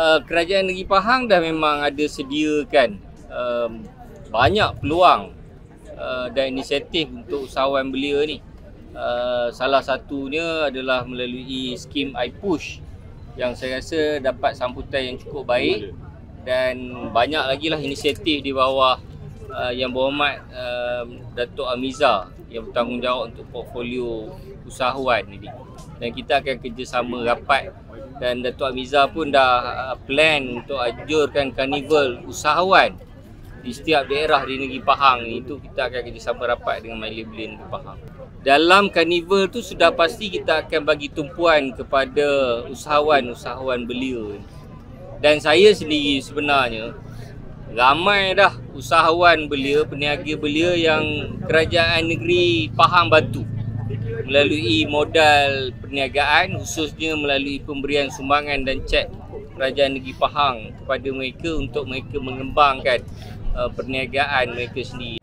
Kerajaan Negeri Pahang dah memang ada sediakan banyak peluang dan inisiatif untuk usahawan belia ni. Salah satunya adalah melalui skim iPush yang saya rasa dapat sambutan yang cukup baik, dan banyak lagi lah inisiatif di bawah Yang Berhormat Datuk Amiza yang bertanggungjawab untuk portfolio usahawan ini. Dan kita akan kerjasama rapat, dan Datuk Amiza pun dah plan untuk anjurkan karnival usahawan di setiap daerah di Negeri Pahang. Itu kita akan kerjasama rapat dengan Majlis Belia Negeri Pahang. Dalam karnival tu sudah pasti kita akan bagi tumpuan kepada usahawan-usahawan belia. Dan saya sendiri sebenarnya ramai dah usahawan belia, peniaga belia yang kerajaan negeri Pahang bantu melalui modal perniagaan, khususnya melalui pemberian sumbangan dan cek kerajaan negeri Pahang kepada mereka untuk mereka mengembangkan perniagaan mereka sendiri.